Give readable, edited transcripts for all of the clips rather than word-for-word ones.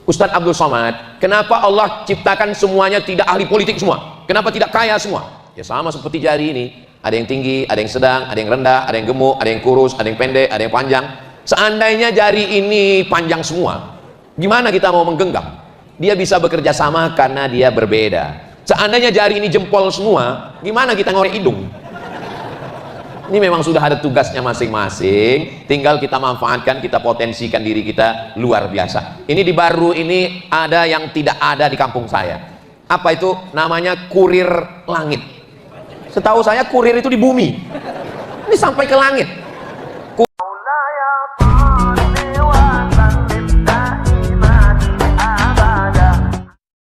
Ustadz Abdul Somad, kenapa Allah ciptakan semuanya tidak ahli politik semua? Kenapa tidak kaya semua? Ya sama seperti jari ini, ada yang tinggi, ada yang sedang, ada yang rendah, ada yang gemuk, ada yang kurus, ada yang pendek, ada yang panjang. Seandainya jari ini panjang semua, gimana kita mau menggenggam? Dia bisa bekerja sama karena dia berbeda. Seandainya jari ini jempol semua, gimana kita ngorek hidung? Ini memang sudah ada tugasnya masing-masing, tinggal kita manfaatkan, kita potensikan diri kita luar biasa. Ini di Baru ini ada yang tidak ada di kampung saya. Apa itu? Namanya kurir langit. Setahu saya kurir itu di bumi. Ini sampai ke langit.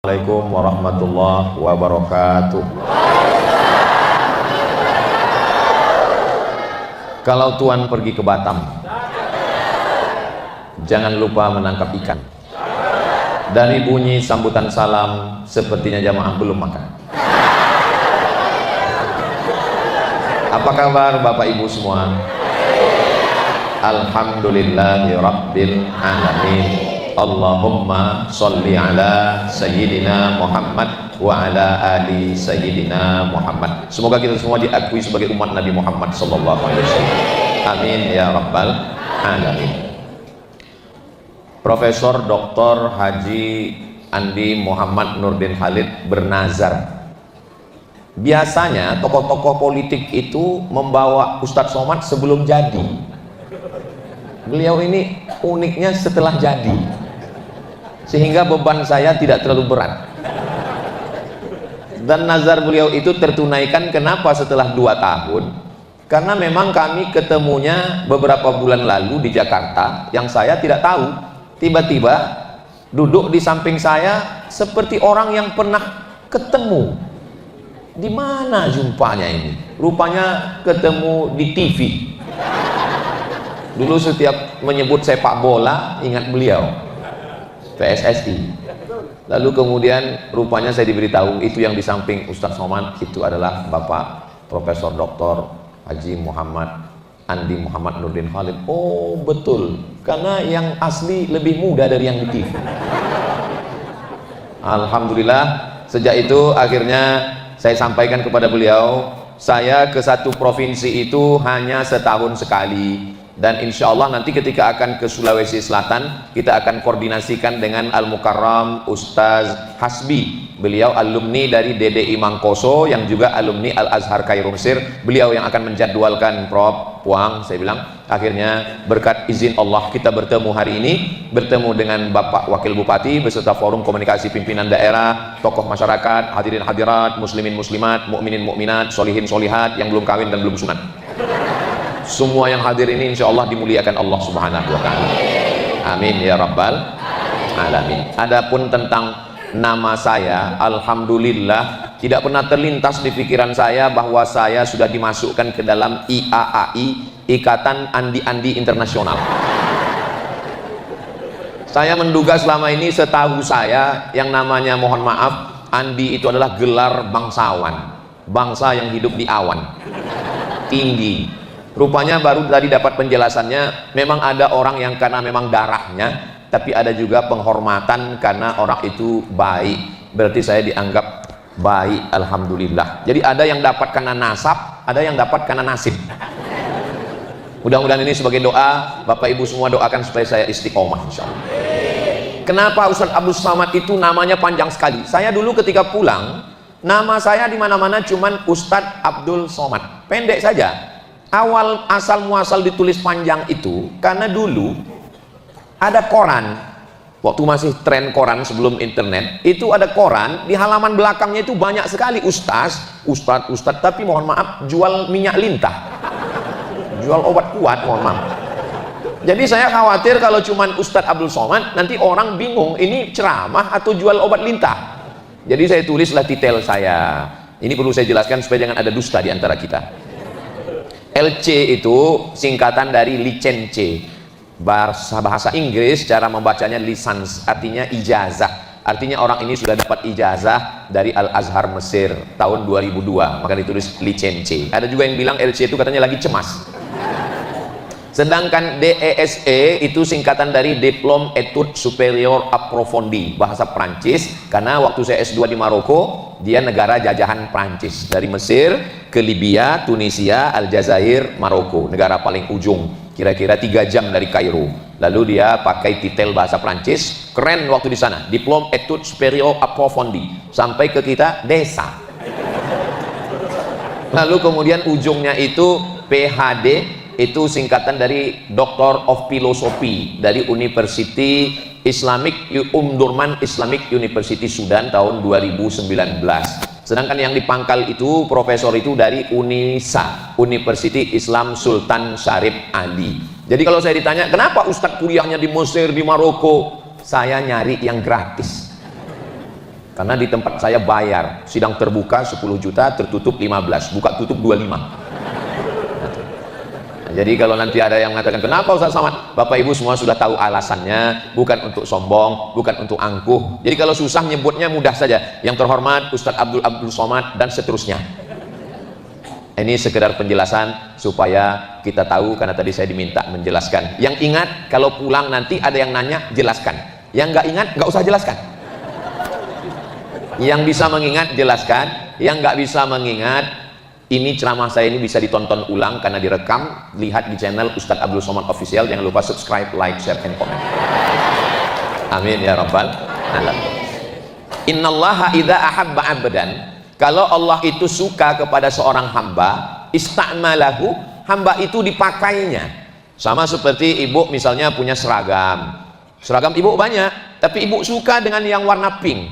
Assalamualaikum warahmatullahi wabarakatuh. Kalau Tuhan pergi ke Batam, jangan lupa menangkap ikan. Dari bunyi sambutan salam, sepertinya jamaah belum makan. Apa kabar Bapak Ibu semua? Alhamdulillahirabbil alamin. Allahumma sholli ala sayyidina Muhammad wa ala ali sayyidina Muhammad. Semoga kita semua diakui sebagai umat Nabi Muhammad sallallahu alaihi wasallam. Amin ya rabbal alamin. Profesor Dr. Haji Andi Muhammad Nurdin Khalid bernazar. Biasanya tokoh-tokoh politik itu membawa Ustadz Somad sebelum jadi. Beliau ini uniknya setelah jadi, sehingga beban saya tidak terlalu berat. Dan nazar beliau itu tertunaikan. Kenapa setelah 2 tahun? Karena memang kami ketemunya beberapa bulan lalu di Jakarta, yang saya tidak tahu. Tiba-tiba duduk di samping saya seperti orang yang pernah ketemu. Di mana jumpanya ini? Rupanya ketemu di TV. Dulu setiap menyebut sepak bola ingat beliau, PSSI. Lalu kemudian rupanya saya diberitahu itu yang di samping Ustadz Somad itu adalah Bapak Profesor Dr. Haji Muhammad Andi Muhammad Nurdin Khalid. Oh betul, karena yang asli lebih muda dari yang di TV. Alhamdulillah, sejak itu akhirnya saya sampaikan kepada beliau, saya ke satu provinsi itu hanya setahun sekali. Dan insya Allah nanti ketika akan ke Sulawesi Selatan, kita akan koordinasikan dengan Al-Mukarram Ustaz Hasbi. Beliau alumni dari DDI Mangkoso, yang juga alumni Al-Azhar Kairo Mesir. Beliau yang akan menjadwalkan Prof. Puang. Saya bilang, akhirnya berkat izin Allah kita bertemu hari ini, bertemu dengan Bapak Wakil Bupati beserta forum komunikasi pimpinan daerah, tokoh masyarakat, hadirin hadirat, muslimin muslimat, mukminin mukminat, solihin solihat yang belum kawin dan belum sunat. Semua yang hadir ini insya Allah dimuliakan Allah subhanahu wa ta'ala. Amin ya rabbal alamin. Adapun tentang nama saya, alhamdulillah tidak pernah terlintas di pikiran saya bahwa saya sudah dimasukkan ke dalam IAAI, Ikatan Andi-Andi Internasional. Saya menduga selama ini, setahu saya, yang namanya, mohon maaf, Andi itu adalah gelar bangsawan, bangsa yang hidup di awan tinggi. Rupanya baru tadi dapat penjelasannya, memang ada orang yang karena memang darahnya, tapi ada juga penghormatan karena orang itu baik. Berarti saya dianggap baik, alhamdulillah. Jadi ada yang dapat karena nasab, ada yang dapat karena nasib. Mudah-mudahan ini sebagai doa, Bapak Ibu semua doakan supaya saya istiqomah insyaallah. Kenapa Ustadz Abdul Somad itu namanya panjang sekali? Saya dulu ketika pulang, nama saya di mana-mana cuman Ustadz Abdul Somad, pendek saja. Awal asal muasal ditulis panjang itu karena dulu ada koran, waktu masih tren koran sebelum internet, itu ada koran, di halaman belakangnya itu banyak sekali ustaz, tapi mohon maaf jual minyak lintah, jual obat kuat, mohon maaf. Jadi saya khawatir kalau cuman Ustadz Abdul Somad nanti orang bingung ini ceramah atau jual obat lintah. Jadi saya tulislah titel saya. Ini perlu saya jelaskan supaya jangan ada dusta di antara kita. LC itu singkatan dari licence, bahasa Inggris cara membacanya license, artinya ijazah. Artinya orang ini sudah dapat ijazah dari Al-Azhar Mesir tahun 2002, maka ditulis licence. Ada juga yang bilang LC itu katanya lagi cemas. Sedangkan DESE itu singkatan dari Diplôme Études Supérieures Approfondies, bahasa Prancis, karena waktu saya S2 di Maroko, dia negara jajahan Prancis, dari Mesir ke Libya, Tunisia, Aljazair, Maroko, negara paling ujung, kira-kira 3 jam dari Kairo. Lalu dia pakai titel bahasa Prancis, keren waktu di sana, Diplôme Études Supérieures Approfondies, sampai ke kita desa. Lalu kemudian ujungnya itu PhD, itu singkatan dari Doctor of Philosophy dari University Islamic Durman Islamic University Sudan tahun 2019. Sedangkan yang dipangkal itu profesor itu dari UNISA, University Islam Sultan Syarif Ali. Jadi kalau saya ditanya kenapa Ustadz kuliahnya di Mesir, di Maroko, saya nyari yang gratis. Karena di tempat saya bayar, sidang terbuka 10 juta, tertutup 15, buka tutup 25. Jadi kalau nanti ada yang mengatakan kenapa Ustaz Somad, Bapak Ibu semua sudah tahu alasannya, bukan untuk sombong, bukan untuk angkuh. Jadi kalau susah nyebutnya mudah saja, yang terhormat Ustaz Abdul Somad dan seterusnya. Ini sekedar penjelasan supaya kita tahu, karena tadi saya diminta menjelaskan. Yang ingat kalau pulang nanti ada yang nanya, jelaskan. Yang nggak ingat nggak usah jelaskan. Yang bisa mengingat jelaskan, yang nggak bisa mengingat, ini ceramah saya ini bisa ditonton ulang karena direkam, lihat di channel Ustadz Abdul Somad Official. Jangan lupa subscribe, like, share, and comment. Amin ya rabbal alamin. Innallaha idza ahabba 'abdan, kalau Allah itu suka kepada seorang hamba, ista'malahu, hamba itu dipakainya. Sama seperti ibu misalnya punya seragam ibu banyak, tapi ibu suka dengan yang warna pink,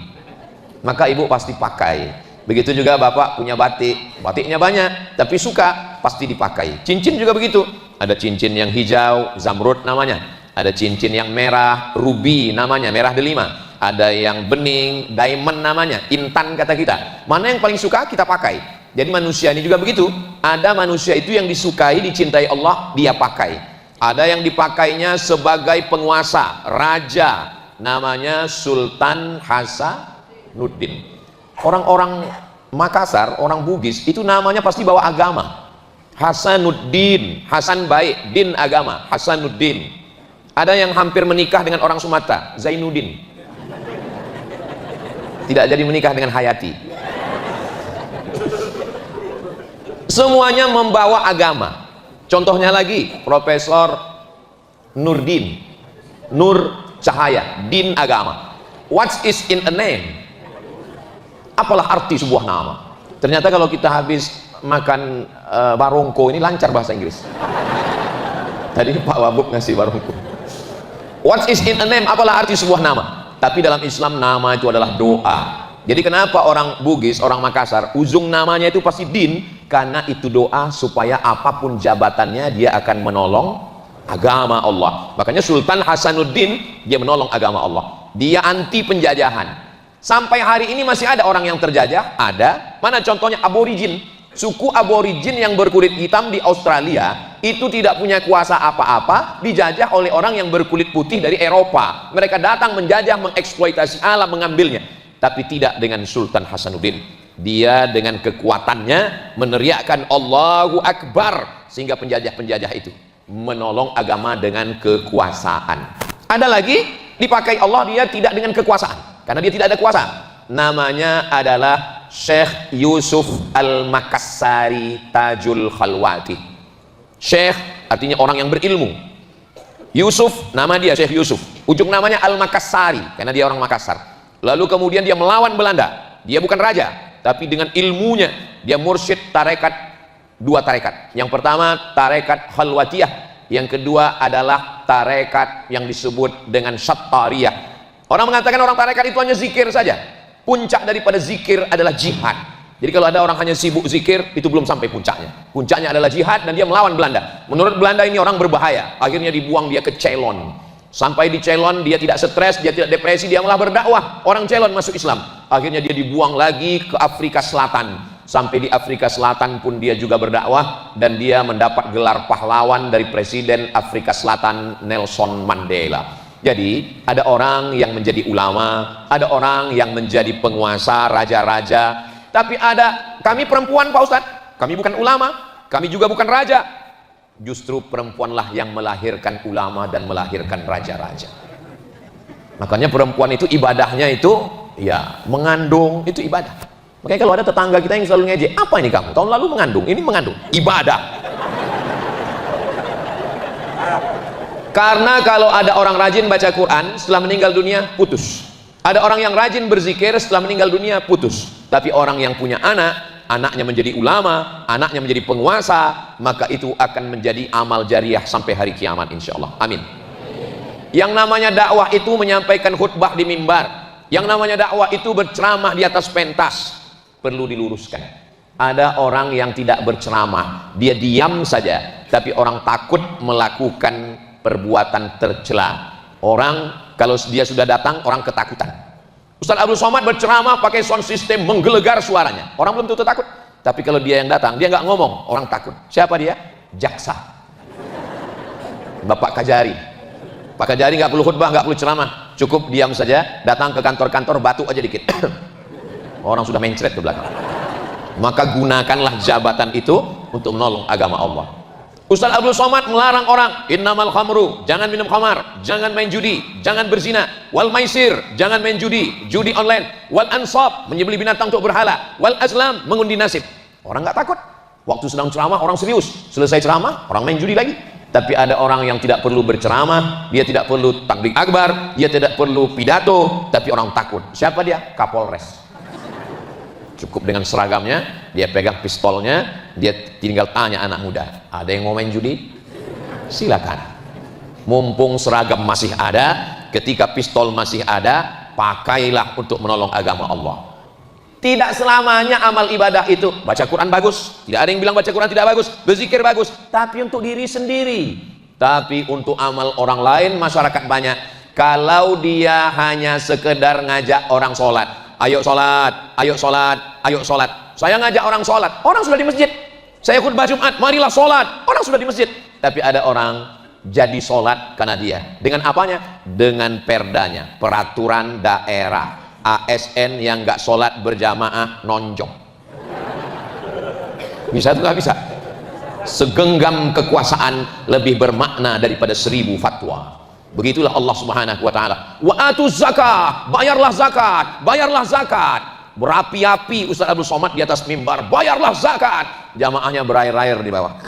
maka ibu pasti pakai. Begitu juga bapak punya batiknya banyak, tapi suka, pasti dipakai. Cincin juga begitu, ada cincin yang hijau, zamrud namanya, ada cincin yang merah, ruby namanya, merah delima, ada yang bening, diamond namanya, intan kata kita. Mana yang paling suka kita pakai. Jadi manusia ini juga begitu, ada manusia itu yang disukai, dicintai Allah, dia pakai. Ada yang dipakainya sebagai penguasa, raja, namanya Sultan Hasanuddin. Orang-orang Makassar, orang Bugis itu namanya pasti bawa agama. Hasanuddin, Hasan baik, din agama, Hasanuddin. Ada yang hampir menikah dengan orang Sumatera, Zainuddin. Tidak jadi menikah dengan Hayati. Semuanya membawa agama. Contohnya lagi, Profesor Nurdin, Nur Cahaya, din agama. What is in a name? Apalah arti sebuah nama? Ternyata kalau kita habis makan barongko, ini lancar bahasa Inggris. Tadi Pak Wabuk ngasih barongko. What is in a name? Apalah arti sebuah nama? Tapi dalam Islam nama itu adalah doa. Jadi kenapa orang Bugis, orang Makassar, ujung namanya itu pasti din? Karena itu doa supaya apapun jabatannya dia akan menolong agama Allah. Makanya Sultan Hasanuddin dia menolong agama Allah. Dia anti penjajahan. Sampai hari ini masih ada orang yang terjajah, ada. Mana contohnya? Aborigin. Suku aborigin yang berkulit hitam di Australia itu tidak punya kuasa apa-apa, dijajah oleh orang yang berkulit putih dari Eropa. Mereka datang menjajah, mengeksploitasi alam, mengambilnya. Tapi tidak dengan Sultan Hasanuddin. Dia dengan kekuatannya meneriakkan Allahu Akbar, sehingga penjajah-penjajah itu menolong agama dengan kekuasaan. Ada lagi dipakai Allah, dia tidak dengan kekuasaan, karena dia tidak ada kuasa. Namanya adalah Syekh Yusuf Al-Makassari Tajul Khalwati. Syekh artinya orang yang berilmu. Yusuf, nama dia Syekh Yusuf. Ujung namanya Al-Makassari, karena dia orang Makassar. Lalu kemudian dia melawan Belanda. Dia bukan raja, tapi dengan ilmunya dia mursyid tarekat, 2 tarekat. Yang pertama tarekat Khalwatiyah, yang kedua adalah tarekat yang disebut dengan Syattariyah. Orang mengatakan orang tarekat itu hanya zikir saja. Puncak daripada zikir adalah jihad. Jadi kalau ada orang hanya sibuk zikir, itu belum sampai puncaknya. Puncaknya adalah jihad, dan dia melawan Belanda. Menurut Belanda ini orang berbahaya. Akhirnya dibuang dia ke Ceylon. Sampai di Ceylon dia tidak stres, dia tidak depresi, dia malah berdakwah. Orang Ceylon masuk Islam. Akhirnya dia dibuang lagi ke Afrika Selatan. Sampai di Afrika Selatan pun dia juga berdakwah, dan dia mendapat gelar pahlawan dari Presiden Afrika Selatan Nelson Mandela. Jadi ada orang yang menjadi ulama, ada orang yang menjadi penguasa, raja-raja. Tapi ada kami perempuan Pak Ustadz, kami bukan ulama, kami juga bukan raja. justru perempuanlah yang melahirkan ulama dan melahirkan raja-raja. Makanya perempuan itu ibadahnya itu ya mengandung, itu ibadah. Makanya kalau ada tetangga kita yang selalu ngejek, apa ini kamu tahun lalu mengandung, ini mengandung, ibadah. Karena kalau ada orang rajin baca Quran setelah meninggal dunia putus, ada orang yang rajin berzikir setelah meninggal dunia putus. Tapi orang yang punya anak, anaknya menjadi ulama, anaknya menjadi penguasa, maka itu akan menjadi amal jariah sampai hari kiamat insyaallah. Amin. Yang namanya dakwah itu menyampaikan khutbah di mimbar, yang namanya dakwah itu berceramah di atas pentas. Perlu diluruskan, ada orang yang tidak berceramah, dia diam saja, tapi orang takut melakukan perbuatan tercela. Orang kalau dia sudah datang, orang ketakutan. Ustaz Abdul Somad berceramah pakai sound system menggelegar suaranya, orang belum tentu takut. Tapi kalau dia yang datang, dia nggak ngomong, orang takut. Siapa dia? Jaksa Bapak Kajari. Pak Kajari nggak perlu khutbah, nggak perlu ceramah, cukup diam saja, datang ke kantor-kantor, batuk aja dikit orang sudah mencret ke belakang. Maka gunakanlah jabatan itu untuk menolong agama Allah. Ustaz Abdul Somad melarang orang, innamal khamru, jangan minum khamar, jangan main judi, jangan berzina, wal maisir, jangan main judi, judi online, wal ansab, menyembelih binatang untuk berhala, wal azlam, mengundi nasib. Orang nggak takut. Waktu sedang ceramah orang serius, selesai ceramah orang main judi lagi. Tapi ada orang yang tidak perlu berceramah, dia tidak perlu takbir akbar, dia tidak perlu pidato, tapi orang takut. Siapa dia? Kapolres. Cukup dengan seragamnya, dia pegang pistolnya, dia tinggal tanya anak muda, ada yang mau main judi? Silakan. Mumpung seragam masih ada, ketika pistol masih ada, pakailah untuk menolong agama Allah. Tidak selamanya amal ibadah itu baca Quran bagus, tidak ada yang bilang baca Quran tidak bagus, berzikir bagus, tapi untuk diri sendiri. Tapi untuk amal orang lain, masyarakat banyak. Kalau dia hanya sekedar ngajak orang sholat, ayo sholat, ayo sholat, ayo sholat. Saya ngajak orang sholat, orang sudah di masjid. Saya khutbah Jumat, marilah sholat, orang sudah di masjid. Tapi ada orang jadi sholat karena dia. Dengan apanya? Dengan perdanya, peraturan daerah. ASN yang nggak sholat berjamaah nonjok. Bisa atau nggak bisa? Segenggam kekuasaan lebih bermakna daripada 1000 fatwa. Begitulah Allah Subhanahu wa taala. Wa atuz zakah, bayarlah zakat, bayarlah zakat. Berapi-api Ustaz Abdul Somad di atas mimbar, bayarlah zakat. Jamaahnya berair-air di bawah.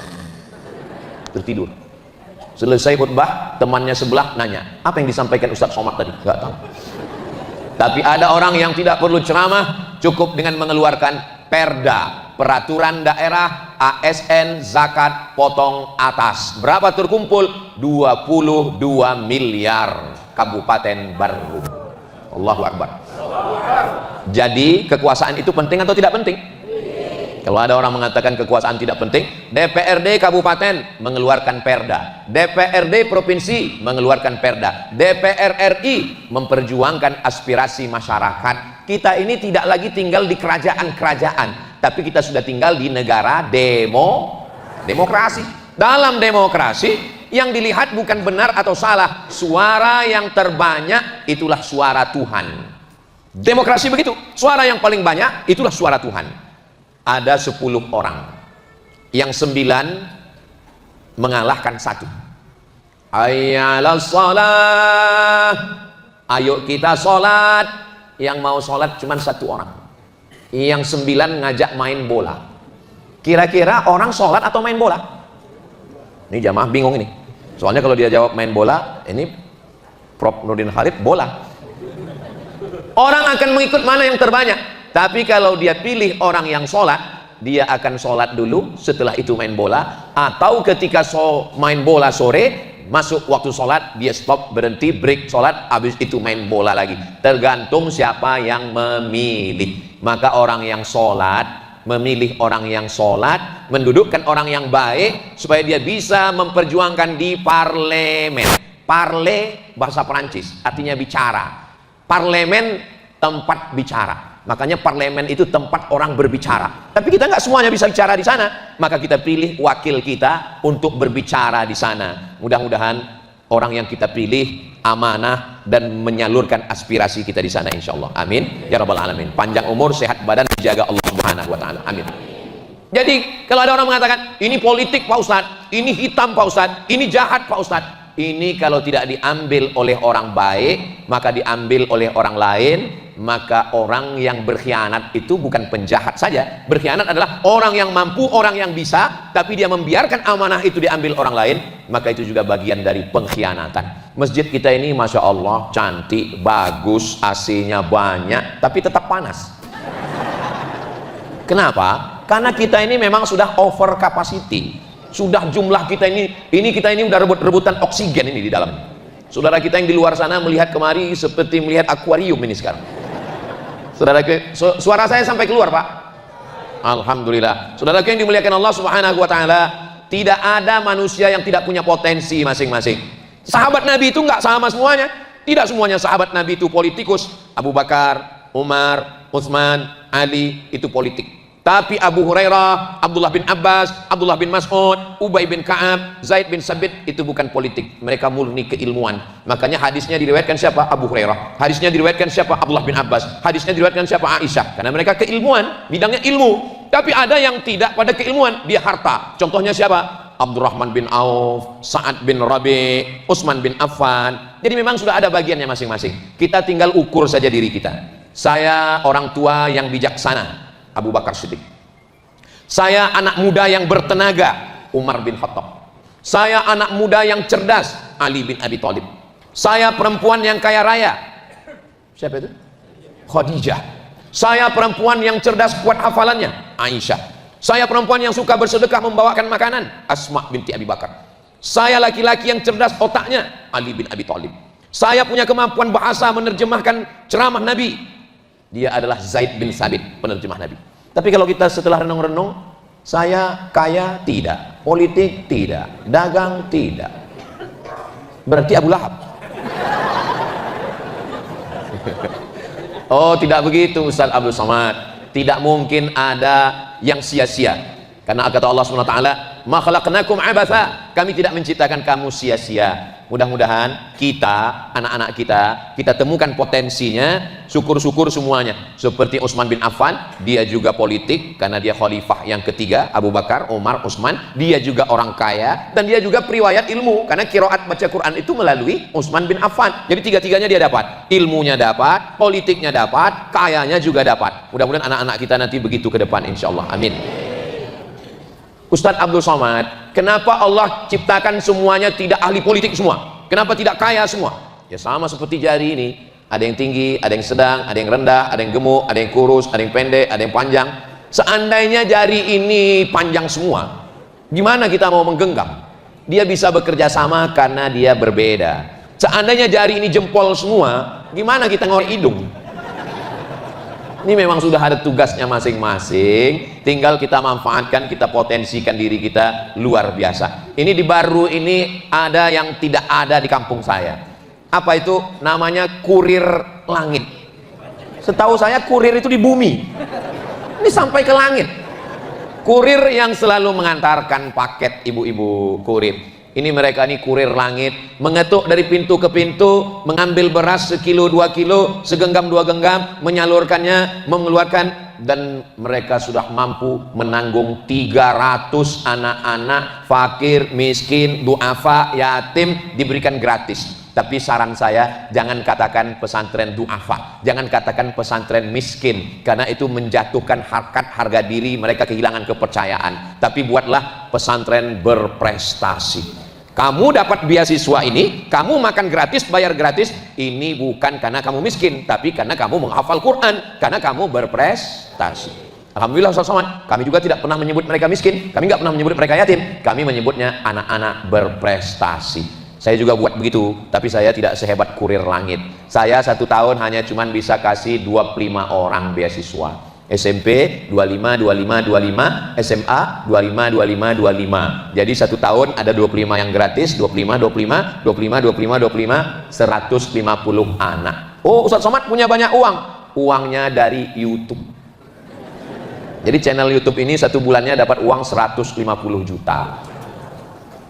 Tertidur. Selesai khutbah, temannya sebelah nanya, apa yang disampaikan Ustaz Somad tadi? Enggak tahu. Tapi ada orang yang tidak perlu ceramah, cukup dengan mengeluarkan perda, peraturan daerah, ASN, zakat, potong atas. Berapa terkumpul? 22 miliar kabupaten baru. Allahu Akbar. Jadi kekuasaan itu penting atau tidak penting? Kalau ada orang mengatakan kekuasaan tidak penting, DPRD kabupaten mengeluarkan perda, DPRD provinsi mengeluarkan perda, DPR RI memperjuangkan aspirasi masyarakat. Kita ini tidak lagi tinggal di kerajaan-kerajaan, tapi kita sudah tinggal di negara demokrasi. Dalam demokrasi yang dilihat bukan benar atau salah, suara yang terbanyak itulah suara Tuhan. Demokrasi begitu, suara yang paling banyak itulah suara Tuhan. Ada 10 orang, yang 9 mengalahkan 1. Ayyalas shalah, ayo kita sholat. Yang mau sholat cuma 1 orang, yang 9 ngajak main bola. Kira-kira orang sholat atau main bola? Ini jamaah bingung ini, soalnya kalau dia jawab main bola, ini Prof Nurdin Khalid bola. Orang akan mengikut mana yang terbanyak. Tapi kalau dia pilih orang yang sholat, dia akan sholat dulu, setelah itu main bola. Atau ketika main bola sore, masuk waktu sholat, dia stop, berhenti, break sholat, habis itu main bola lagi. Tergantung siapa yang memilih. Maka orang yang sholat, memilih orang yang sholat, mendudukkan orang yang baik, supaya dia bisa memperjuangkan di parlemen. Parle, bahasa Perancis, artinya bicara. Parlemen, tempat bicara. Makanya parlemen itu tempat orang berbicara. Tapi kita nggak semuanya bisa bicara di sana. Maka kita pilih wakil kita untuk berbicara di sana. Mudah-mudahan orang yang kita pilih amanah dan menyalurkan aspirasi kita di sana, insya Allah. Amin ya rabbal alamin. Panjang umur, sehat badan, dijaga Allah Subhanahu wa taala. Amin. Jadi kalau ada orang mengatakan ini politik Pak Ustadz, ini hitam Pak Ustadz, ini jahat Pak Ustadz, ini kalau tidak diambil oleh orang baik, maka diambil oleh orang lain. Maka orang yang berkhianat itu bukan penjahat saja. Berkhianat adalah orang yang mampu, orang yang bisa, tapi dia membiarkan amanah itu diambil orang lain, maka itu juga bagian dari pengkhianatan. Masjid kita ini Masya Allah cantik, bagus, AC-nya banyak, tapi tetap panas. Kenapa? Karena kita ini memang sudah over capacity. Sudah jumlah kita ini kita ini udah rebut-rebutan oksigen ini di dalam. Saudara kita yang di luar sana melihat kemari seperti melihat akuarium ini sekarang. Saudara, suara saya sampai keluar Pak? Alhamdulillah. Saudara yang dimuliakan Allah Subhanahu wa taala, tidak ada manusia yang tidak punya potensi masing-masing. Sahabat Nabi itu nggak sama semuanya. Tidak semuanya sahabat Nabi itu politikus. Abu Bakar, Umar, Utsman, Ali itu politik. Tapi Abu Hurairah, Abdullah bin Abbas, Abdullah bin Mas'ud, Ubay bin Ka'ab, Zaid bin Sabit itu bukan politik. Mereka murni keilmuan. Makanya hadisnya diriwayatkan siapa? Abu Hurairah. Hadisnya diriwayatkan siapa? Abdullah bin Abbas. Hadisnya diriwayatkan siapa? Aisyah. Karena mereka keilmuan, bidangnya ilmu. Tapi ada yang tidak pada keilmuan, dia harta. Contohnya siapa? Abdurrahman bin Auf, Sa'ad bin Rabi, Utsman bin Affan. Jadi memang sudah ada bagiannya masing-masing. Kita tinggal ukur saja diri kita. Saya orang tua yang bijaksana, Abu Bakar Siddiq. Saya anak muda yang bertenaga, Umar bin Khattab. Saya anak muda yang cerdas, Ali bin Abi Thalib. Saya perempuan yang kaya raya, siapa itu? Khadijah. Saya perempuan yang cerdas kuat hafalannya, Aisyah. Saya perempuan yang suka bersedekah membawakan makanan, Asma binti Abi Bakar. Saya laki-laki yang cerdas otaknya, Ali bin Abi Thalib. Saya punya kemampuan bahasa menerjemahkan ceramah Nabi, dia adalah Zaid bin Sabit, penerjemah Nabi. Tapi kalau kita setelah renung-renung, saya kaya tidak, politik tidak, dagang tidak, berarti Abu Lahab. Oh tidak begitu Ustaz Abdul Somad, tidak mungkin ada yang sia-sia. Karena kata Allah SWT, ma khalaqnakum abatha, kami tidak menciptakan kamu sia-sia. Mudah-mudahan kita, anak-anak kita temukan potensinya, syukur-syukur semuanya. Seperti Utsman bin Affan, dia juga politik karena dia khalifah yang ketiga, Abu Bakar, Umar, Utsman. Dia juga orang kaya dan dia juga periwayat ilmu karena qiraat baca Quran itu melalui Utsman bin Affan. Jadi tiga-tiganya dia dapat, ilmunya dapat, politiknya dapat, kayanya juga dapat. Mudah-mudahan anak-anak kita nanti begitu ke depan insyaallah. Amin. Ustadz Abdul Somad, kenapa Allah ciptakan semuanya tidak ahli politik semua? Kenapa tidak kaya semua? Ya sama seperti jari ini, ada yang tinggi, ada yang sedang, ada yang rendah, ada yang gemuk, ada yang kurus, ada yang pendek, ada yang panjang. Seandainya jari ini panjang semua, gimana kita mau menggenggam? Dia bisa bekerja sama karena dia berbeda. Seandainya jari ini jempol semua, gimana kita ngorek hidung? Ini memang sudah ada tugasnya masing-masing, tinggal kita manfaatkan, kita potensikan diri kita luar biasa. Ini di Baru ini ada yang tidak ada di kampung saya. Apa itu? Namanya kurir langit. Setahu saya kurir itu di bumi. Ini sampai ke langit. Kurir yang selalu mengantarkan paket, ibu-ibu kurir. Ini mereka ini kurir langit, mengetuk dari pintu ke pintu, mengambil beras sekilo 2 kilo, segenggam 2 genggam, menyalurkannya, mengeluarkan, dan mereka sudah mampu menanggung 300 anak-anak fakir, miskin, duafa, yatim, diberikan gratis. Tapi saran saya, jangan katakan pesantren duafa, jangan katakan pesantren miskin, karena itu menjatuhkan harga diri, mereka kehilangan kepercayaan. Tapi buatlah pesantren berprestasi. Kamu dapat beasiswa ini, kamu makan gratis, bayar gratis, ini bukan karena kamu miskin, tapi karena kamu menghafal Quran, karena kamu berprestasi. Alhamdulillah Ustaz Somad, kami juga tidak pernah menyebut mereka miskin, kami nggak pernah menyebut mereka yatim, kami menyebutnya anak-anak berprestasi. Saya juga buat begitu, tapi saya tidak sehebat kurir langit. Saya 1 tahun hanya cuman bisa kasih 25 orang beasiswa. SMP 25, 25, 25, SMA 25, 25, 25. Jadi 1 tahun ada 25 yang gratis, 25, 25, 25, 25, 25, 150 anak. Oh, Ustaz Somad punya banyak uang. Uangnya dari YouTube. Jadi channel YouTube ini 1 bulannya dapat uang 150 juta.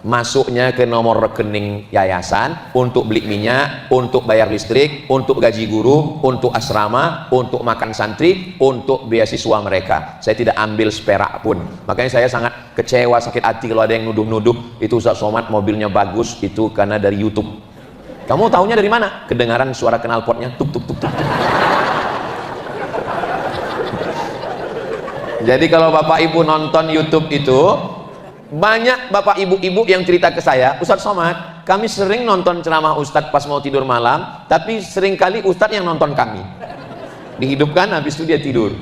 masuknya ke nomor rekening yayasan untuk beli minyak, untuk bayar listrik, untuk gaji guru, untuk asrama, untuk makan santri, untuk beasiswa mereka. Saya tidak ambil seperak pun. Makanya saya sangat kecewa, sakit hati kalau ada yang nuduh-nuduh itu Ustaz Somad mobilnya bagus, itu karena dari YouTube. Kamu tahunya dari mana? Kedengaran suara knalpotnya tuk tuk tuk tuk. Jadi kalau Bapak Ibu nonton YouTube itu, banyak bapak ibu-ibu yang cerita ke saya, Ustadz Somad, kami sering nonton ceramah Ustadz pas mau tidur malam, tapi seringkali Ustadz yang nonton kami. Dihidupkan, habis itu dia tidur.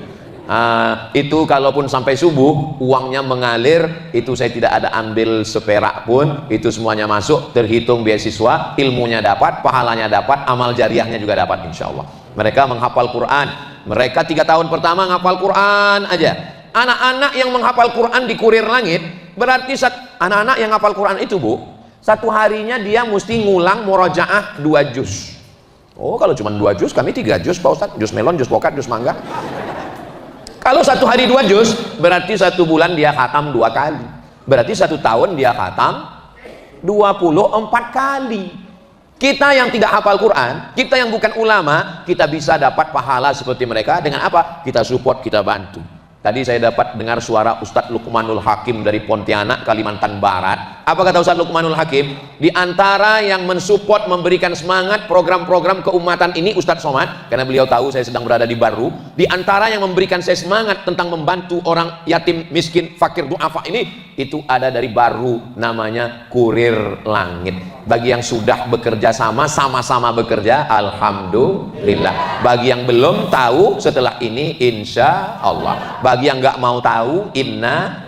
Itu kalaupun sampai subuh, uangnya mengalir, itu saya tidak ada ambil seperak pun, itu semuanya masuk, terhitung beasiswa, ilmunya dapat, pahalanya dapat, amal jariahnya juga dapat, insya Allah. Mereka menghafal Quran, mereka 3 tahun pertama menghafal Quran aja. Anak-anak yang menghafal Quran di kurir langit, berarti anak-anak yang hafal Quran itu, Bu, satu harinya dia mesti ngulang murojaah 2 juz. Oh, kalau cuma 2 juz, kami 3 juz Pak Ustadz, juz melon, juz pokat, juz mangga. Kalau 1 hari 2 juz, berarti 1 bulan dia khatam 2 kali. Berarti 1 tahun dia khatam 24 kali. Kita yang tidak hafal Quran, kita yang bukan ulama, kita bisa dapat pahala seperti mereka dengan apa? Kita support, kita bantu. Tadi saya dapat dengar suara Ustadz Luqmanul Hakim dari Pontianak, Kalimantan Barat. Apa kata Ustadz Luqmanul Hakim? Di antara yang mensupport, memberikan semangat program-program keumatan ini, Ustadz Somad, karena beliau tahu saya sedang berada di Baru, di antara yang memberikan saya semangat tentang membantu orang yatim, miskin, fakir, du'afa ini, itu ada dari Baru, namanya Kurir Langit. Bagi yang sudah bekerja sama-sama bekerja, alhamdulillah. Bagi yang belum tahu, setelah ini insya Allah. Bagi yang nggak mau tahu, inna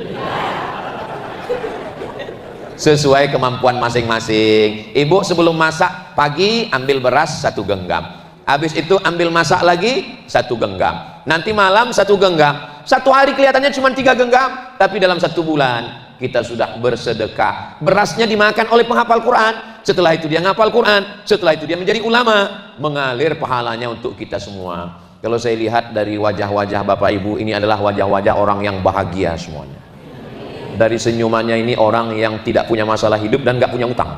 sesuai kemampuan masing-masing. Ibu sebelum masak pagi ambil beras 1 genggam, habis itu ambil masak lagi 1 genggam, nanti malam 1 genggam. 1 hari kelihatannya cuma 3 genggam, tapi dalam 1 bulan kita sudah bersedekah. Berasnya dimakan oleh penghafal Quran, setelah itu dia ngapal Quran, setelah itu dia menjadi ulama, mengalir pahalanya untuk kita semua. Kalau saya lihat dari wajah-wajah Bapak Ibu, ini adalah wajah-wajah orang yang bahagia semuanya. Dari senyumannya ini orang yang tidak punya masalah hidup dan nggak punya utang.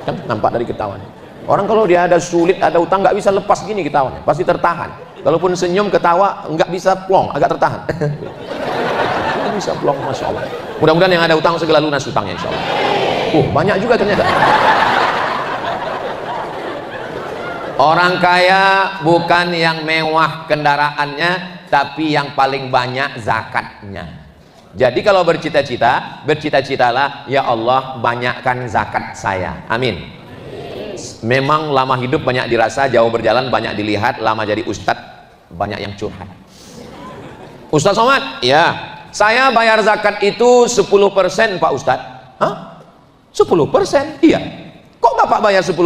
Kan nampak dari ketawanya. Orang kalau dia ada sulit, ada utang, nggak bisa lepas gini ketawanya, pasti tertahan. Kalaupun senyum ketawa nggak bisa plong, agak tertahan. Bisa plong, masya Allah. Mudah-mudahan yang ada utang segala lunas utangnya, insya Allah. Banyak juga ternyata. Orang kaya bukan yang mewah kendaraannya, tapi yang paling banyak zakatnya. Jadi kalau bercita-cita, bercita-citalah, ya Allah banyakkan zakat saya, amin. Memang lama hidup banyak dirasa, jauh berjalan banyak dilihat, lama jadi ustadz banyak yang curhat. Ustadz Somad, ya, saya bayar zakat itu 10% Pak Ustadz. Hah? 10%? Iya. Kok Bapak bayar 10%?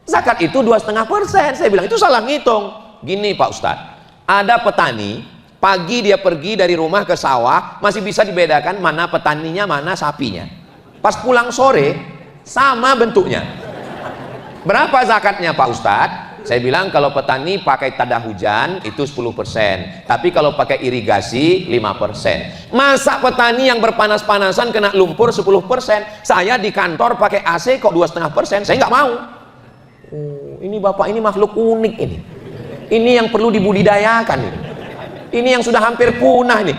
Zakat itu 2,5%. Saya bilang itu salah ngitung. Gini Pak Ustadz, ada petani, pagi dia pergi dari rumah ke sawah, masih bisa dibedakan mana petaninya, mana sapinya. Pas pulang sore, sama bentuknya. Berapa zakatnya Pak Ustadz? Saya bilang kalau petani pakai tada hujan itu 10%, tapi kalau pakai irigasi 5%. Masa petani yang berpanas-panasan kena lumpur 10%? Saya di kantor pakai AC kok 2,5%? Saya nggak mau. Ini Bapak ini makhluk unik ini. Ini yang perlu dibudidayakan ini. Ini yang sudah hampir punah ini.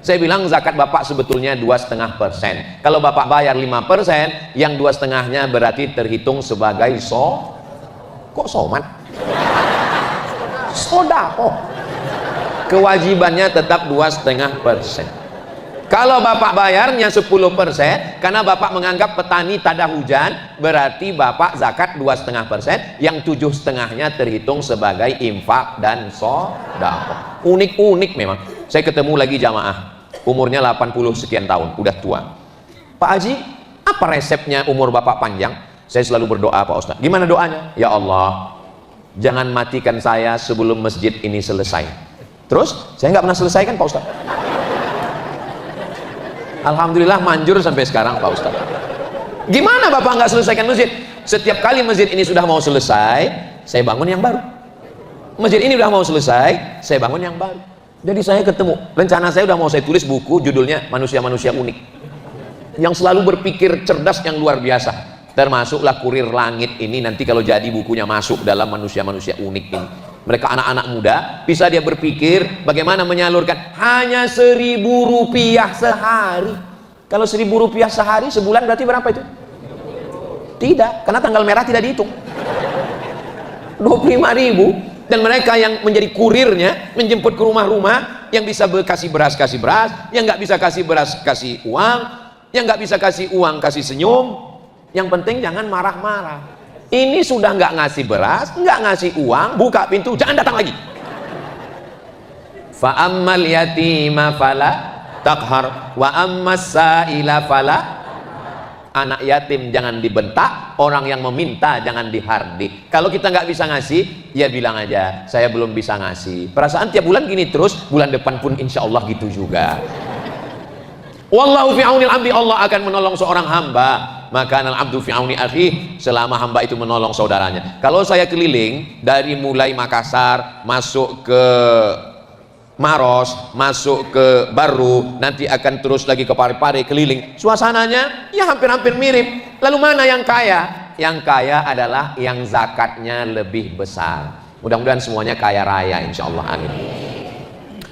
Saya bilang zakat Bapak sebetulnya 2,5%. Kalau Bapak bayar 5%, yang 2,5-nya berarti terhitung sebagai kok somat? Sodako. Kewajibannya tetap 2,5%. Kalau Bapak bayarnya 10%, karena Bapak menganggap petani tada hujan, berarti Bapak zakat 2,5%, yang 7,5-nya terhitung sebagai infak dan sodako. Unik-unik memang. Saya ketemu lagi jamaah, umurnya 80 sekian tahun, udah tua. Pak Haji, apa resepnya umur Bapak panjang? Saya selalu berdoa Pak Ustadz. Gimana doanya? Ya Allah, jangan matikan saya sebelum masjid ini selesai. Terus, saya nggak pernah selesaikan Pak Ustadz. Alhamdulillah manjur sampai sekarang Pak Ustadz. Gimana Bapak nggak selesaikan masjid? Setiap kali masjid ini sudah mau selesai, saya bangun yang baru. Masjid ini sudah mau selesai, saya bangun yang baru. Jadi saya ketemu, rencana saya udah mau saya tulis buku judulnya Manusia-Manusia Unik. yang selalu berpikir cerdas yang luar biasa. Termasuklah Kurir Langit ini, nanti kalau jadi bukunya masuk dalam manusia-manusia unik ini. Mereka anak-anak muda, bisa dia berpikir bagaimana menyalurkan hanya 1.000 rupiah sehari. Kalau 1.000 rupiah sehari sebulan berarti berapa itu? Tidak, karena tanggal merah tidak dihitung. 25.000. Dan mereka yang menjadi kurirnya, menjemput ke rumah-rumah, yang bisa kasih beras, yang nggak bisa kasih beras, kasih uang, yang nggak bisa kasih uang, kasih senyum. Yang penting jangan marah-marah. Ini sudah nggak ngasih beras, nggak ngasih uang, buka pintu, jangan datang lagi. Fa ammal yatima fala taqhar wa ammas sa'ila fala. Anak yatim jangan dibentak, orang yang meminta jangan dihardik. Kalau kita nggak bisa ngasih, ya bilang aja saya belum bisa ngasih. Perasaan tiap bulan gini terus, bulan depan pun insya Allah gitu juga. Wallahu fi aunil abdi, Allah akan menolong seorang hamba. Maka al abdu fi auni akhi, selama hamba itu menolong saudaranya. Kalau saya keliling dari mulai Makassar masuk ke Maros, masuk ke Baru, nanti akan terus lagi ke Parepare, keliling, suasananya ya hampir-hampir mirip. Lalu mana yang kaya? Yang kaya adalah yang zakatnya lebih besar. Mudah-mudahan semuanya kaya raya insyaallah, amin.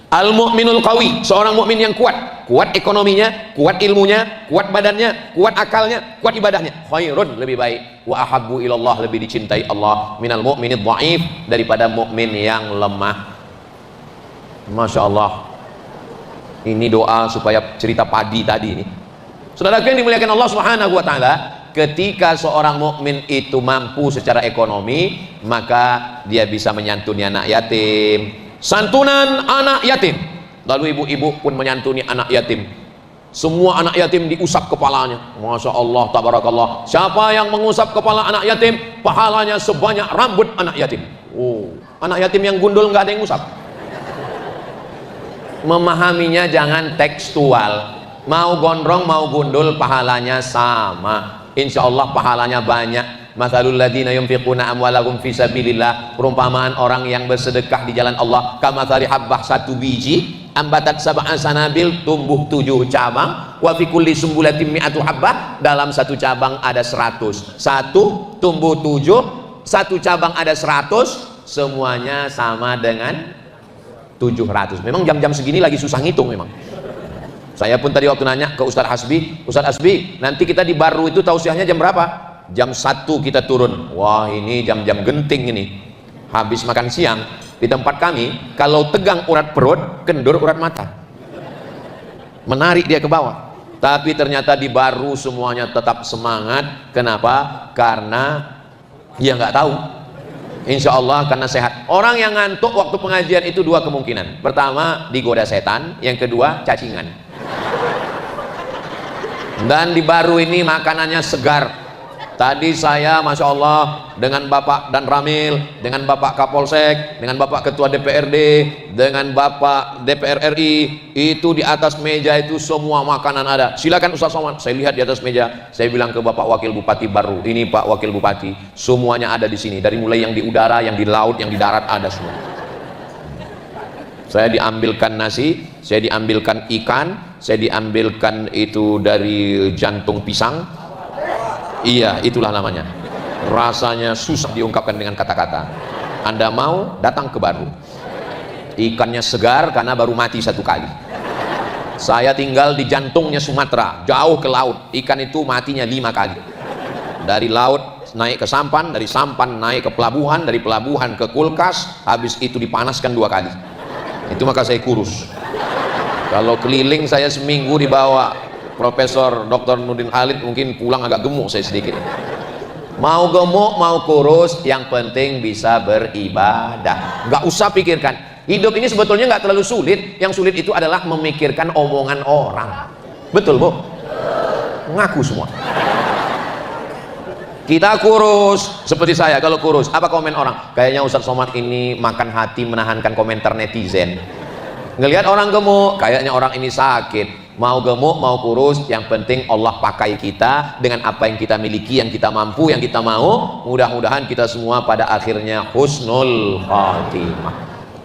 Al-mu'minul qawi, seorang mukmin yang kuat, kuat ekonominya, kuat ilmunya, kuat badannya, kuat akalnya, kuat ibadahnya. Khairun, lebih baik. Wa ahabbu ilallah, lebih dicintai Allah, minal mu'minid dhaif, daripada mukmin yang lemah. Masya Allah, ini doa supaya cerita padi tadi ini. Saudaraku yang dimuliakan Allah Subhanahu wa Ta'ala, ketika seorang mukmin itu mampu secara ekonomi, maka dia bisa menyantuni anak yatim. Santunan anak yatim, lalu ibu-ibu pun menyantuni anak yatim. Semua anak yatim diusap kepalanya. Masya Allah, tabarakallah. Siapa yang mengusap kepala anak yatim, pahalanya sebanyak rambut anak yatim. Oh, anak yatim yang gundul nggak ada yang usap. Memahaminya jangan tekstual, mau gondrong mau gundul pahalanya sama, insya Allah pahalanya banyak. Mathalul ladzina yunfiquna amwalahum fi sabilillah, perumpamaan orang yang bersedekah di jalan Allah, kamathali habbah, satu biji ambatat sab'a sanabil, tumbuh 7 cabang, wa fi kulli sumbulatin mi'atu habbah, dalam satu cabang ada 100. Satu tumbuh 7, satu cabang ada 100, semuanya sama dengan 700. Memang jam-jam segini lagi susah ngitung memang. Saya pun tadi waktu nanya ke Ustadz Hasbi, Ustadz Hasbi, nanti kita di Baru itu tausiahnya jam berapa? Jam 1 kita turun. Wah, ini jam-jam genting ini. Habis makan siang di tempat kami, kalau tegang urat perut, kendur urat mata. Menarik dia ke bawah. Tapi ternyata di Baru semuanya tetap semangat. Kenapa? Karena dia nggak tahu. Insya Allah karena sehat. Orang yang ngantuk waktu pengajian itu 2 kemungkinan. Pertama, digoda setan. Yang kedua, cacingan. Dan di Baru ini makanannya segar. Tadi saya Masya Allah dengan Bapak dan Ramil, dengan Bapak Kapolsek, dengan Bapak Ketua DPRD, dengan Bapak DPR RI, itu di atas meja itu semua makanan ada. Silakan Ustaz Somad. Saya lihat di atas meja, saya bilang ke Bapak Wakil Bupati Baru, ini Pak Wakil Bupati, semuanya ada di sini. Dari mulai yang di udara, yang di laut, yang di darat ada semua. Saya diambilkan nasi, saya diambilkan ikan, saya diambilkan itu dari jantung pisang. Iya, itulah namanya. Rasanya susah diungkapkan dengan kata-kata. Anda mau datang ke Baru. Ikannya segar karena baru mati 1 kali. Saya tinggal di jantungnya Sumatera, jauh ke laut. Ikan itu matinya 5 kali. Dari laut naik ke sampan, dari sampan naik ke pelabuhan, dari pelabuhan ke kulkas, habis itu dipanaskan 2 kali. Itu maka saya kurus. Kalau keliling saya seminggu dibawa Profesor Dr. Nurdin Halid, mungkin pulang agak gemuk saya sedikit. Mau gemuk mau kurus, yang penting bisa beribadah. Nggak usah pikirkan. Hidup ini sebetulnya nggak terlalu sulit. Yang sulit itu adalah memikirkan omongan orang. Betul Bu? Ngaku semua. Kita kurus seperti saya. Kalau kurus, apa komen orang? Kayaknya Ustadz Somad ini makan hati menahankan komentar netizen. Ngelihat orang gemuk, kayaknya orang ini sakit. Mau gemuk mau kurus, yang penting Allah pakai kita dengan apa yang kita miliki, yang kita mampu, yang kita mau. Mudah-mudahan kita semua pada akhirnya husnul khatimah.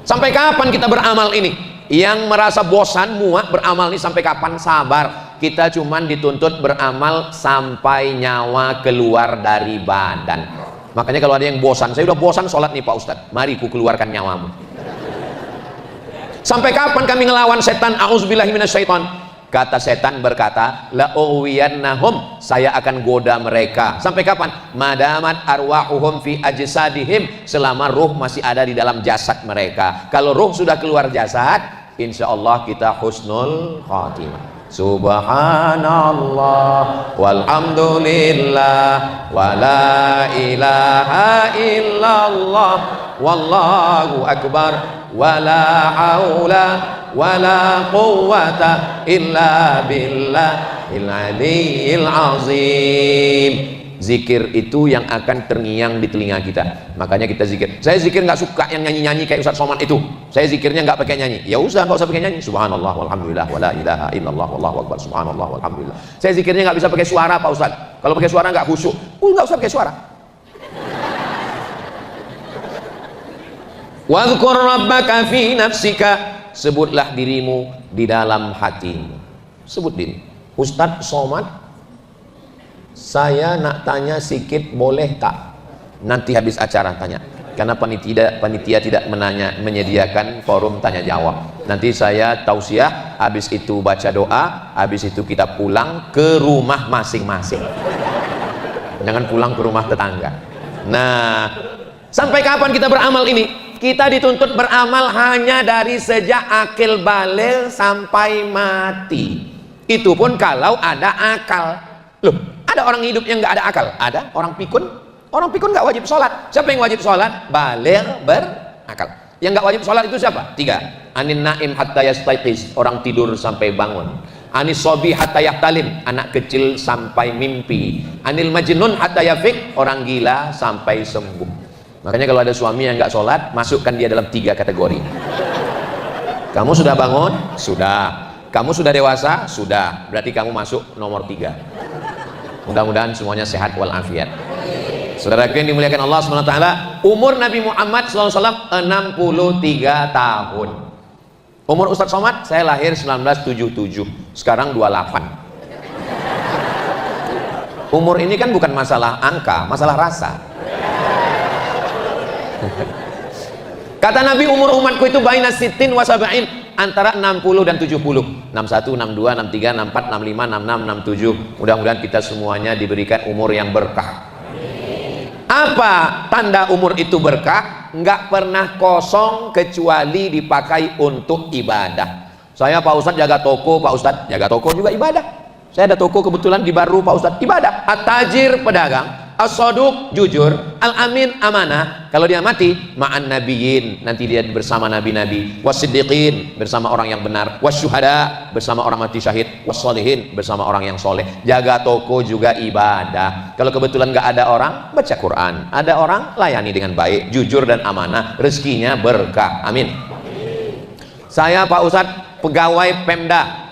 Sampai kapan kita beramal ini? Yang merasa bosan muak beramal ini sampai kapan? Sabar. Kita cuman dituntut beramal sampai nyawa keluar dari badan. Makanya kalau ada yang bosan, saya udah bosan sholat nih Pak Ustadz, mari ku keluarkan nyawamu. Sampai kapan kami ngelawan setan? A'udzubillahi minasyaiton. Kata setan berkata, la uwiyannahum, saya akan goda mereka. Sampai kapan? Madamat arwahuhum fi ajsadihim, selama ruh masih ada di dalam jasad mereka. Kalau ruh sudah keluar jasad, insya Allah kita husnul khatimah. Subhanallah walhamdulillah wala ilaha illallah wallahu akbar wala haula wala quwwata illa billahil aliyyil azim. Zikir itu yang akan terngiang di telinga kita. Makanya kita zikir. Saya zikir nggak suka yang nyanyi-nyanyi kayak Ustaz Somad itu. Saya zikirnya nggak pakai nyanyi. Ya udah, nggak usah pakai nyanyi. Subhanallah walhamdulillah wala ilaha illallah wallahu akbar. Subhanallah walhamdulillah. Saya zikirnya nggak bisa pakai suara Pak Ustaz. Kalau pakai suara nggak khusyuk. Nggak usah pakai suara. Wadhkur rabbaka fi nafsika, sebutlah dirimu di dalam hatimu. Sebut diri. Ustaz Somad, saya nak tanya sikit boleh tak? Nanti habis acara tanya. Karena panitia tidak menyediakan forum tanya jawab. Nanti saya tausiah, habis itu baca doa, habis itu kita pulang ke rumah masing-masing. Jangan pulang ke rumah tetangga. Nah, sampai kapan kita beramal ini? Kita dituntut beramal hanya dari sejak akil baligh sampai mati. Itu pun kalau ada akal. Loh, ada orang hidup yang nggak ada akal? Ada. Orang pikun nggak wajib sholat. Siapa yang wajib sholat? Baligh berakal. Yang nggak wajib sholat itu siapa? 3. Anin naim hatta yastaiqiz, orang tidur sampai bangun. Anis sobi hatta yahtalim, anak kecil sampai mimpi. Anil majnun hatta yafiq, orang gila sampai sembuh. Makanya kalau ada suami yang nggak sholat, masukkan dia dalam 3 kategori. Kamu sudah bangun? Sudah. Kamu sudah dewasa? Sudah. Berarti kamu masuk nomor 3. Mudah-mudahan semuanya sehat walafiat. Saudara yang dimuliakan Allah SWT, umur Nabi Muhammad SAW 63 tahun. Umur Ustadz Somad, saya lahir 1977, sekarang 28. Umur ini kan bukan masalah angka, masalah rasa. Kata Nabi, umur umatku itu baina sittin wa sab'in, antara 60 dan 70. 61, 62, 63, 64, 65, 66, 67. Mudah-mudahan kita semuanya diberikan umur yang berkah. Apa tanda umur itu berkah? Nggak pernah kosong kecuali dipakai untuk ibadah. Saya Pak Ustadz jaga toko, Pak Ustadz jaga toko juga ibadah. Saya ada toko kebetulan di Baru, Pak Ustadz, ibadah. At-tajir pedagang, as-saduq jujur, al-amin amanah. Kalau dia mati, ma'an nabiyyin, nanti dia bersama nabi-nabi, was-siddiqin, bersama orang yang benar, was-syuhada, bersama orang mati syahid, was-sholihin, bersama orang yang soleh. Jaga toko juga ibadah. Kalau kebetulan nggak ada orang, baca Quran. Ada orang, layani dengan baik, jujur dan amanah, rezekinya berkah. Amin. Saya Pak Ustadz pegawai Pemda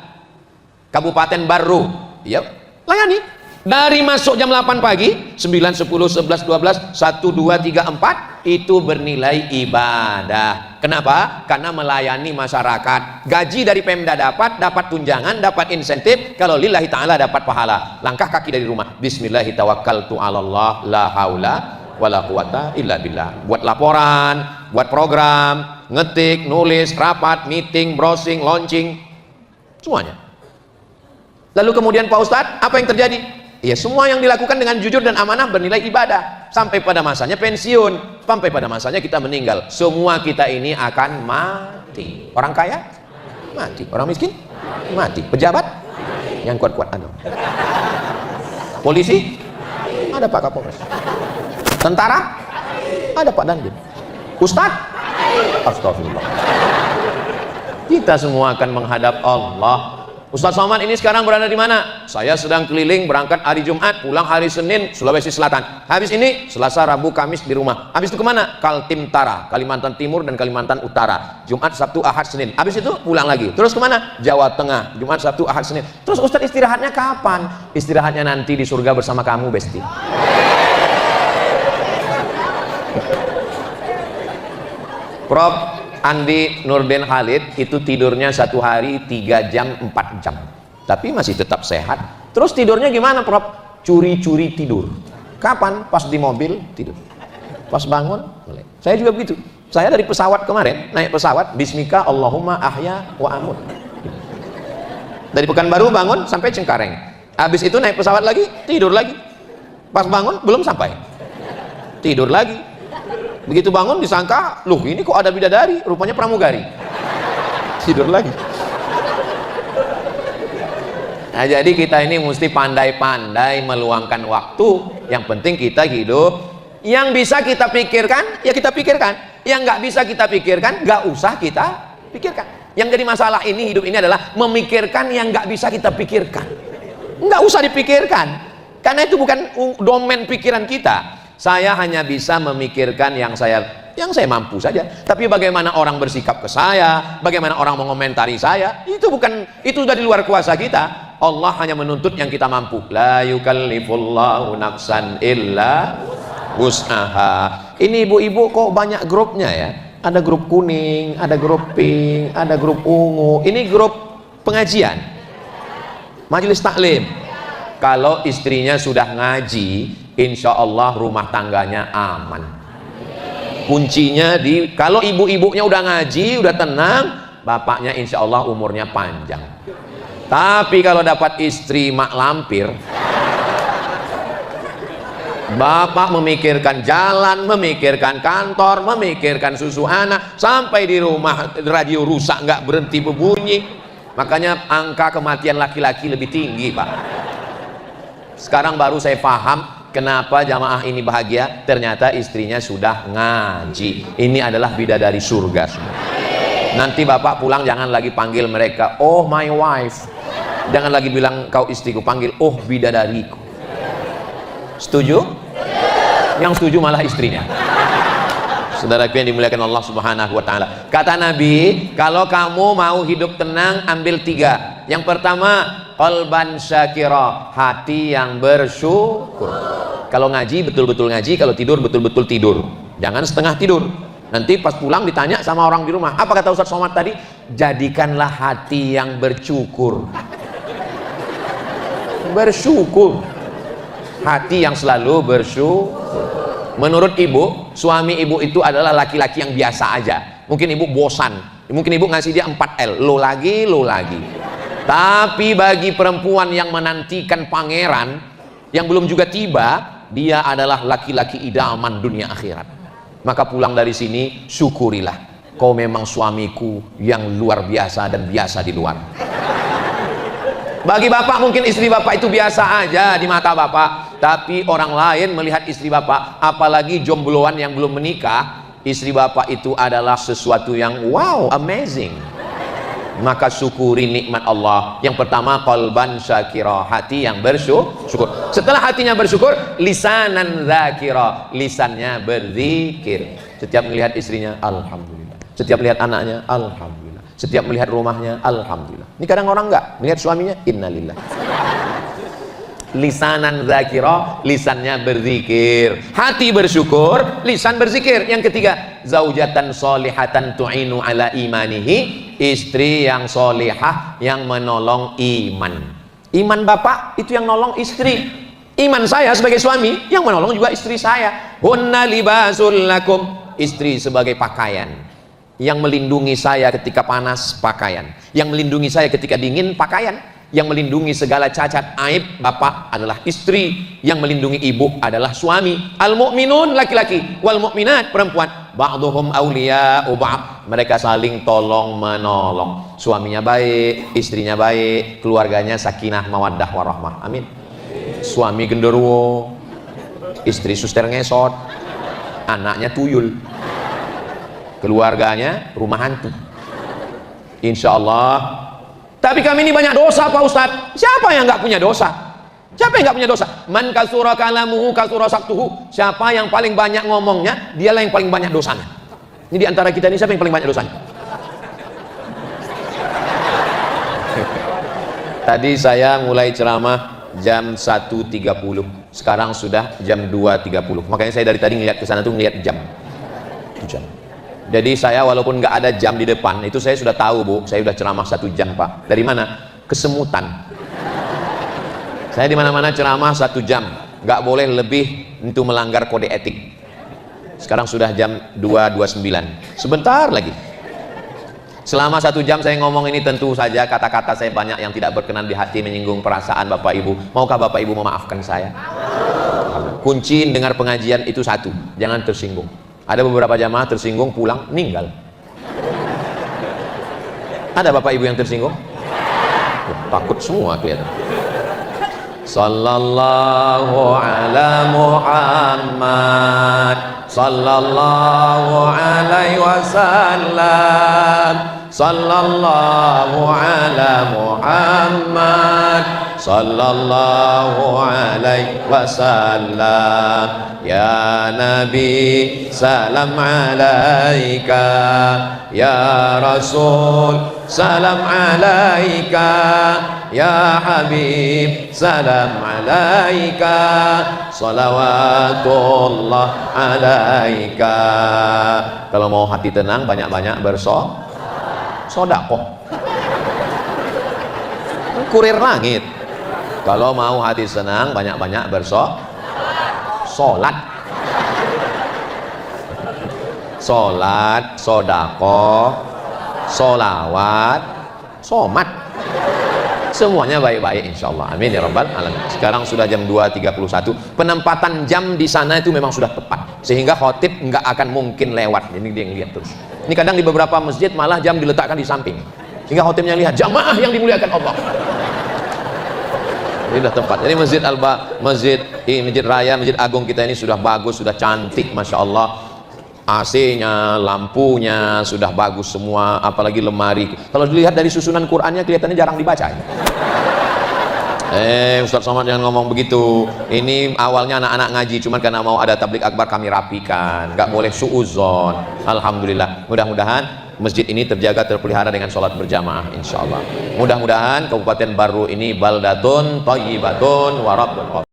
Kabupaten Baru, ya, layani. Dari masuk jam 8 pagi, 9, 10, 11, 12, 1, 2, 3, 4, itu bernilai ibadah. Kenapa? Karena melayani masyarakat. Gaji dari Pemda dapat tunjangan, dapat insentif. Kalau lillahi ta'ala dapat pahala. Langkah kaki dari rumah, bismillahi tawakkaltu 'alallah, la haula wala quwata illa billah. Buat laporan, buat program, ngetik, nulis, rapat, meeting, browsing, launching, semuanya. Lalu kemudian Pak Ustadz, apa yang terjadi? Ya, semua yang dilakukan dengan jujur dan amanah bernilai ibadah. Sampai pada masanya pensiun, sampai pada masanya kita meninggal. Semua kita ini akan mati. Orang kaya? Mati. Orang miskin? Mati. Pejabat? Yang kuat-kuat anu. Polisi? Ada Pak Kapolres. Tentara? Ada Pak Dandim. Ustadz? Astagfirullah. Kita semua akan menghadap Allah. Ustadz Somad ini sekarang berada di mana? Saya sedang keliling, berangkat hari Jumat, pulang hari Senin, Sulawesi Selatan. Habis ini Selasa, Rabu, Kamis di rumah. Habis itu kemana? Kaltim Tara, Kalimantan Timur dan Kalimantan Utara. Jumat, Sabtu, Ahad, Senin. Habis itu pulang lagi. Terus kemana? Jawa Tengah, Jumat, Sabtu, Ahad, Senin. Terus Ustadz istirahatnya kapan? Istirahatnya nanti di surga bersama kamu, Besti. Prof Andi Nurdin Khalid itu tidurnya 1 hari 3 jam 4 jam. tapi masih tetap sehat. Terus tidurnya gimana, Prof? Curi-curi tidur. Kapan? Pas di mobil tidur, pas bangun mulai. Saya juga begitu. Saya dari pesawat kemarin, naik pesawat, bismika Allahumma ahya wa amut. Dari Pekanbaru bangun sampai Cengkareng. Habis itu naik pesawat lagi, tidur lagi. Pas bangun belum sampai, tidur lagi. Begitu bangun disangka, loh ini kok ada bidadari, rupanya pramugari. Tidur lagi. Nah, jadi kita ini mesti pandai-pandai meluangkan waktu. Yang penting kita hidup. Yang bisa kita pikirkan, ya kita pikirkan. Yang nggak bisa kita pikirkan, nggak usah kita pikirkan. Yang jadi masalah ini, hidup ini adalah memikirkan yang nggak bisa kita pikirkan. Nggak usah dipikirkan, karena itu bukan domain pikiran kita. Saya hanya bisa memikirkan yang saya mampu saja. Tapi bagaimana orang bersikap ke saya, bagaimana orang mengomentari saya, itu sudah di luar kuasa kita. Allah hanya menuntut yang kita mampu. La yukallifullahu nafsan illa wus'aha. Ini ibu-ibu kok banyak grupnya ya? Ada grup kuning, ada grup pink, ada grup ungu. Ini grup pengajian, majelis taklim. Kalau istrinya sudah ngaji, insya Allah rumah tangganya aman. Kuncinya kalau ibu-ibunya udah ngaji, udah tenang, bapaknya insya Allah umurnya panjang. Tapi kalau dapat istri mak lampir, bapak memikirkan jalan, memikirkan kantor, memikirkan susu anak, sampai di rumah radio rusak nggak berhenti berbunyi. Makanya angka kematian laki-laki lebih tinggi, Pak. Sekarang baru saya paham kenapa jamaah ini bahagia. Ternyata istrinya sudah ngaji. Ini adalah bidadari surga semua. Nanti bapak pulang jangan lagi panggil mereka, oh my wife. Jangan lagi bilang kau istriku, panggil oh bidadariku. Setuju? Yang setuju malah istrinya. Saudaraku yang dimuliakan Allah Subhanahu wa taala. Kata Nabi, kalau kamu mau hidup tenang, ambil 3. Yang pertama, qalban syakira, hati yang bersyukur. Kalau ngaji betul-betul ngaji, kalau tidur betul-betul tidur. Jangan setengah tidur. Nanti pas pulang ditanya sama orang di rumah, apa kata Ustaz Somad tadi? Jadikanlah hati yang bersyukur. Bersyukur. Hati yang selalu bersyukur. Menurut ibu, suami ibu itu adalah laki-laki yang biasa aja. Mungkin ibu bosan, mungkin ibu ngasih dia 4L, lo lagi. Tapi bagi perempuan yang menantikan pangeran yang belum juga tiba, dia adalah laki-laki idaman dunia akhirat. Maka pulang dari sini, syukurilah, kau memang suamiku yang luar biasa dan biasa di luar. Bagi bapak mungkin istri bapak itu biasa aja di mata bapak, tapi orang lain melihat istri bapak, apalagi jombloan yang belum menikah, istri bapak itu adalah sesuatu yang wow, amazing. Maka syukuri nikmat Allah. Yang pertama, qalban syakira, hati yang bersyukur. Setelah hatinya bersyukur, lisanan dzakira, lisannya berzikir. Setiap melihat istrinya, alhamdulillah. Setiap melihat anaknya, alhamdulillah. Setiap melihat rumahnya, alhamdulillah. Ini kadang orang enggak melihat suaminya, innalillah. Lisanan dzakira, lisannya berzikir. Hati bersyukur, lisan berzikir. Yang ketiga, zaujatan solihatan tu'inu ala imanihi, istri yang solihah yang menolong iman. Iman bapak itu yang nolong istri. Iman saya sebagai suami yang menolong juga istri saya. Hunna libasul lakum, istri sebagai pakaian yang melindungi saya ketika panas, pakaian yang melindungi saya ketika dingin, pakaian yang melindungi segala cacat aib bapak adalah istri, yang melindungi ibu adalah suami. Al mu'minun laki-laki, wal mu'minat perempuan, ba'duhum awliya'u ba'd, mereka saling tolong menolong. Suaminya baik, istrinya baik, keluarganya sakinah mawaddah warahmah, amin. Suami genderuwo, istri suster ngesot, anaknya tuyul, keluarganya rumah hantu, insya Allah. Tapi kami ini banyak dosa Pak Ustadz. Siapa yang nggak punya dosa? Siapa yang nggak punya dosa? Man kasura kalamuhu kasura saktuhu. Siapa yang paling banyak ngomongnya, dialah yang paling banyak dosanya. Ini di antara kita ini siapa yang paling banyak dosanya? Tadi saya mulai ceramah jam 1.30. Sekarang sudah jam 2.30. Makanya saya dari tadi ngeliat ke sana tuh ngeliat jam. Jam. Jadi saya walaupun nggak ada jam di depan, itu saya sudah tahu Bu, saya sudah ceramah 1 jam Pak. Dari mana? Kesemutan. Saya di mana-mana ceramah 1 jam, nggak boleh lebih untuk melanggar kode etik. Sekarang sudah jam 2.29, sebentar lagi. Selama 1 jam saya ngomong ini, tentu saja kata-kata saya banyak yang tidak berkenan di hati, menyinggung perasaan Bapak Ibu. Maukah Bapak Ibu memaafkan saya? Kunci dengar pengajian itu satu, jangan tersinggung. Ada beberapa jamaah tersinggung, pulang meninggal. Ada Bapak Ibu yang tersinggung? Takut semua kelihatan. Sallallahu ala Muhammad, sallallahu alaihi wasallam, sallallahu ala Muhammad, sallallahu alaihi wasallam. Ya Nabi salam alaika, ya Rasul salam alaika, ya Habib salam alaika, salawatullah alaika. Kalau mau hati tenang, banyak-banyak bersodakoh. Kurir langit. Kalau mau hati senang, banyak-banyak sholat, sodakoh, solawat, somat, semuanya baik-baik insyaallah. Amin ya rabbal alamin. Sekarang sudah jam 2.31. Penempatan jam di sana itu memang sudah tepat, sehingga khotib nggak akan mungkin lewat. Ini dia ngeliat terus. Ini kadang di beberapa masjid malah jam diletakkan di samping, sehingga khotibnya lihat jamaah yang dimuliakan Allah. Ini sudah tempat. Jadi Masjid Masjid Raya, Masjid Agung kita ini sudah bagus, sudah cantik, masya Allah. AC-nya, lampunya sudah bagus semua, apalagi lemari. Kalau dilihat dari susunan Qur'annya kelihatannya jarang dibaca. Ustaz Somad jangan ngomong begitu. Ini awalnya anak-anak ngaji, cuman karena mau ada tablik akbar kami rapikan. Nggak boleh suuzon. Alhamdulillah. Mudah-mudahan masjid ini terjaga, terpelihara dengan sholat berjamaah insyaallah. Mudah-mudahan Kabupaten Baru ini baldatun thayyibatun wa rabbun